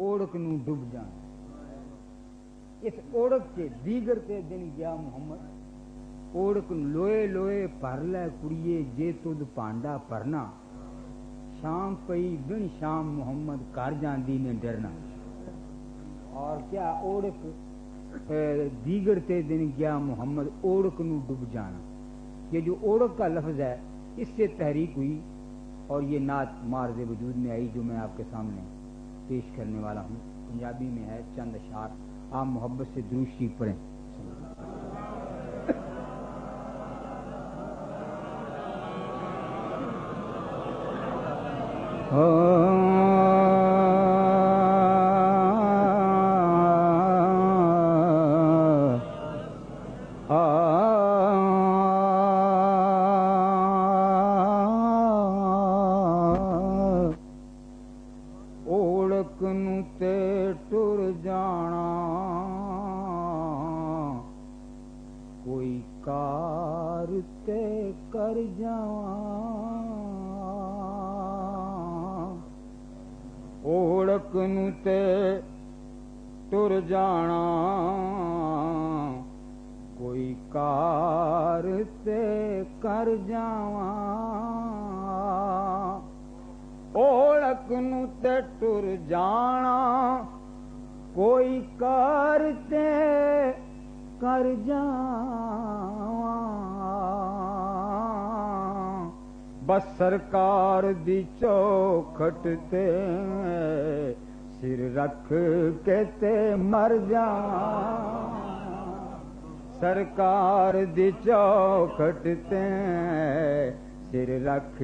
اوڑک نو ڈب جان اس اوڑک کے دیگر تے دن گیا محمد اوڑک لوئے لوئے پر لے کڑیے جے تد پانڈا پرنا شام پئی بن شام محمد کار جاندی نے ڈرنا اور کیا اوڑک دیگر تے دن گیا محمد اوڑک نو ڈب جانا یہ جو اوڑک کا لفظ ہے اس سے تحریک ہوئی اور یہ نعت مارز وجود میں آئی جو میں آپ کے سامنے پیش کرنے والا ہوں پنجابی میں ہے چند اشعار آپ محبت سے درود شریف پڑھیں اوڑک نو تے ٹر جانا کوئی کار تے کر جاواں اوڑک نو تے ٹر جانا کوئی کار تے کر جاواں اوڑک نو تے ٹر جانا کوئی کار تے کر جاواں بس سرکار دی چوکھٹ تے سر رکھ کے تے مر جاواں سرکار دی چوکھٹ تے سر رکھ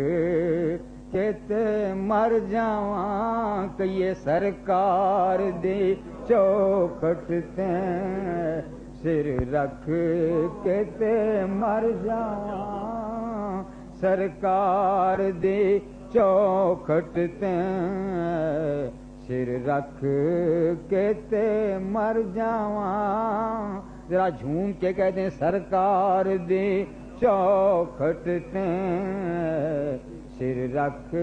کے تے مر جاواں کہ یہ سرکار دی چوکھٹ تے سر رکھ کے تے مر جاواں سرکار دی چوکھٹ تے سر رکھ کے تے مر جاواں ذرا جھوم کے کہتے ہیں سرکار دی چوکھٹ تے سر رکھ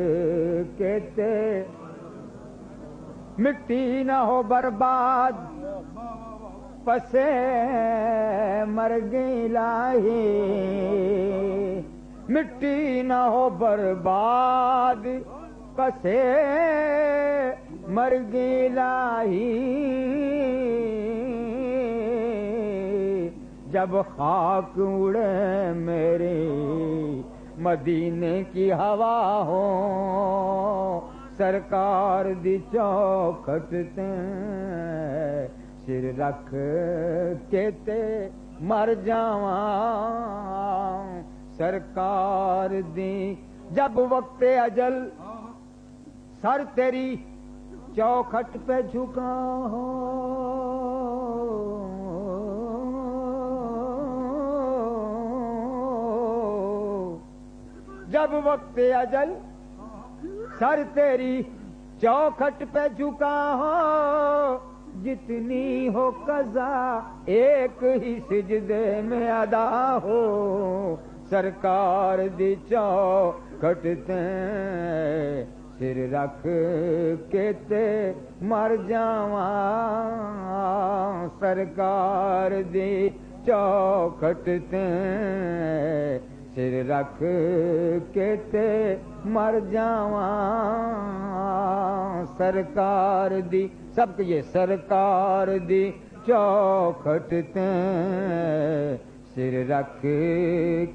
کے تے مٹی نہ ہو برباد پسے مر گئی لاہی مٹی نہ ہو برباد پسے مر گئی لاہی جب خاک اڑے میری مدینے کی ہوا ہو سرکار دی چوکھٹ تے سر رکھ کے تے مر جاواں سرکار دی جب وقت اجل سر تیری چوکھٹ پہ جھکا ہو جب وقت اجل سر تیری چوکھٹ پہ جھکا ہو جتنی ہو قضا ایک ہی سجدے میں ادا ہو سرکار دی چوکھٹ تے سر رکھ کے تے مر جاواں سرکار دی چوکھٹ تے سر رکھ کے تے مر جاواں سرکار دی سب کے یہ سرکار دی چوکھٹ تے سر رکھ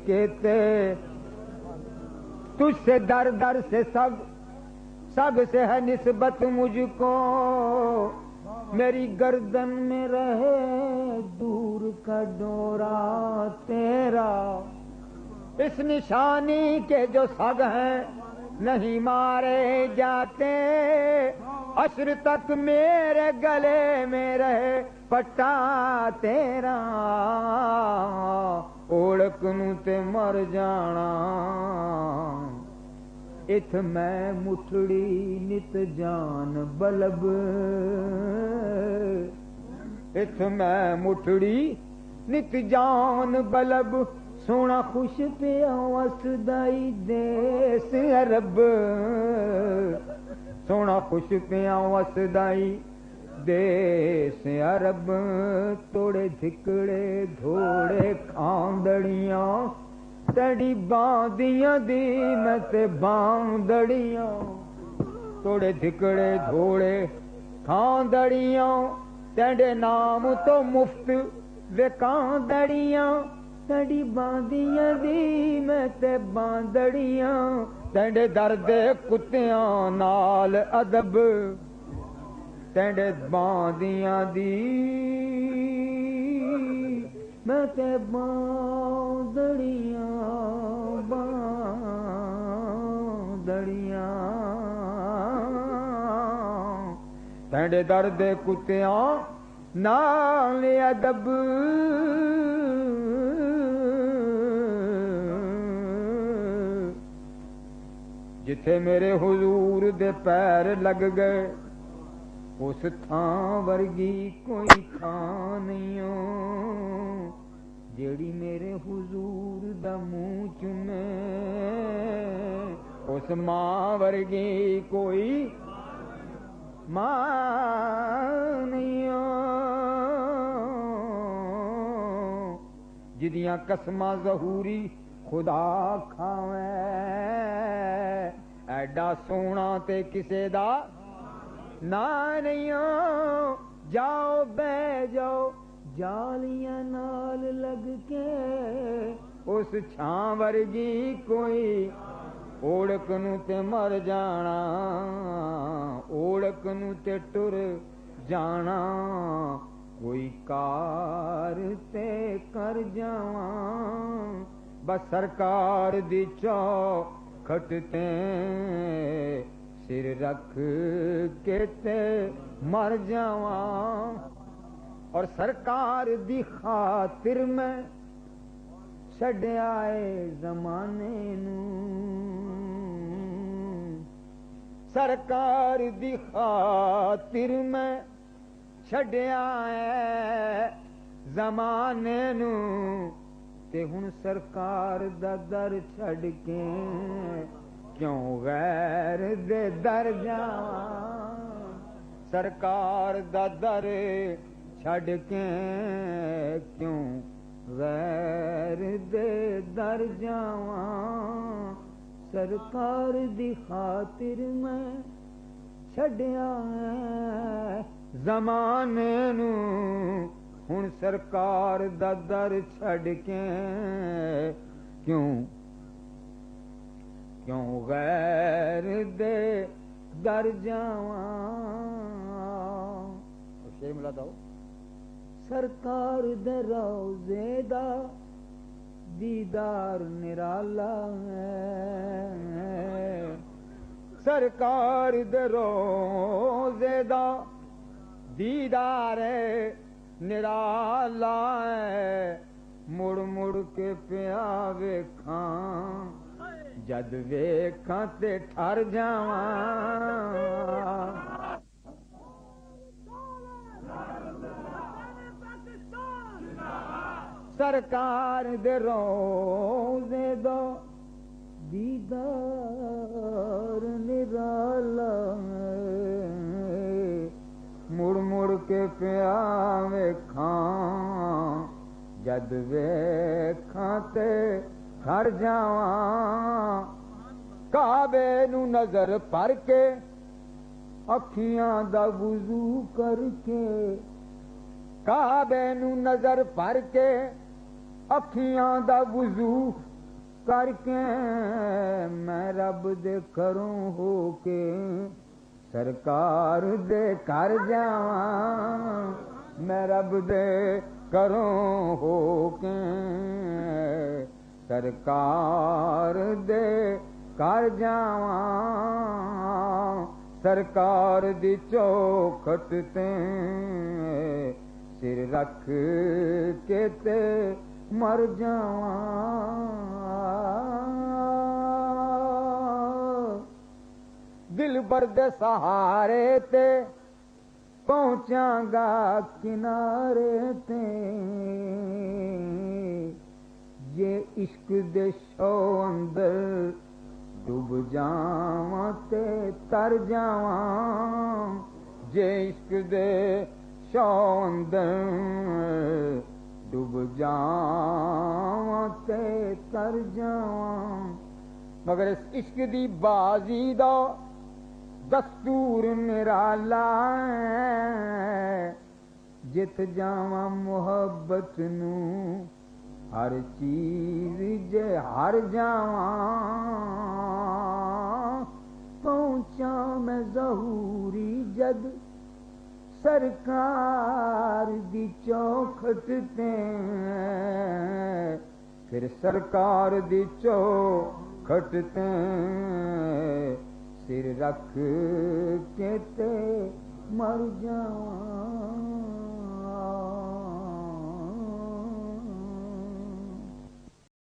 کے تے تجھ سے در در سے سب سے ہے نسبت مجھ کو میری گردن میں رہے دور کا ڈورا تیرا اس نشانی کے جو سگ ہیں نہیں مارے جاتے عشر تک میرے گلے میں رہے پٹا تیرا اوڑک نو تے مر جانا ات میں مٹھڑی نت جان بلب ات میں مٹھڑی نت جان بلب سونا خوش پیا وسدائی دیس عرب سونا خوش پیاں وسدائی دیس عرب توڑے دھکڑے دھوڑے کھاندڑیاں تڑی باندیاں دی میں تے باندڑیاں توڑے دھکڑے دھوڑے کھاندڑیاں تیرے نام تو مفت وکاندڑیاں تڑی باندیاں دی میں تے باندڑیاں تیرے درد کتیاں نال ادب تیرے باندیاں دی میں تے باندڑیاں باندڑیاں تیرے درد کتیاں نال ادب جتھے میرے حضور دے پیر لگ گئے اس تھاں ورگی کوئی تھاں نہیں جیڑی میرے حضور دا منہ چومے اس ماں ورگی کوئی ماں نہیں جدیاں قسماں ظہوری خدا کھاویں ایڈا سونا تے کسے دا نہ نہیں جاؤ بہ جاؤ جالیاں نال لگ کے اس چھاں ورگی کوئی اوڑک نو تے مر جانا اوڑک نو تے ٹر جانا کوئی کار تے کر جاواں بس سرکار دی چوکھٹ تے سر رکھ کے تے مر جاواں اور سرکار دی خاطر میں چھڈیا اے زمانے نو سرکار دی خاطر میں چھڈیا اے زمانے نو تے ہن سرکار دا در چھڈ کے کیوں غیر دے در جاواں سرکار دا در چھڈ کے کیوں غیر دے در جاواں سرکار دی خاطر میں چھڈیا ہے زمانے نو ہن سرکار دا در چھڈ کے کیوں غیر دے در جاواں شیر ملا داؤ سرکار دے روضے دا دیدار نرالا ہے سرکار دے روضے دا دیدار نرالا ہے مڑ مڑ کے پیا ویکھاں جد ویکھاں تے ٹھر جاواں سرکار دے روضے دا دیدار نرالا مڑ مڑ کے پیا ویکھاں جد ویکھاں تے ٹھر جاواں کعبے نو نظر پڑ کے اکھیاں دا وضو کر کے کعبے نو نظر پڑ کے اکھیاں دا وضو کر کے میں رب دے کروں ہو کے سرکار دے کر جاواں میں رب دے کروں ہو کے سرکار دے کر جاواں سرکار دی چوکھٹ تے سر رکھ کے تے مر جاواں دل برد سہارے تے پہنچاں گا کنارے تے یہ عشق دے شو اندر ڈوب جاواں تے تر جاواں جے عشق دے شوق اندر ڈوب جاواں تے تر جاواں مگر اس عشق دی بازی دا دستور نرالا ہے جت جاواں محبت نو ہر چیز جے ہر جاواں پہنچا میں ظہوری جد سرکار دی چوکھٹ تے پھر سرکار دی چوکھٹ تے سر رکھ کے تے مر جاواں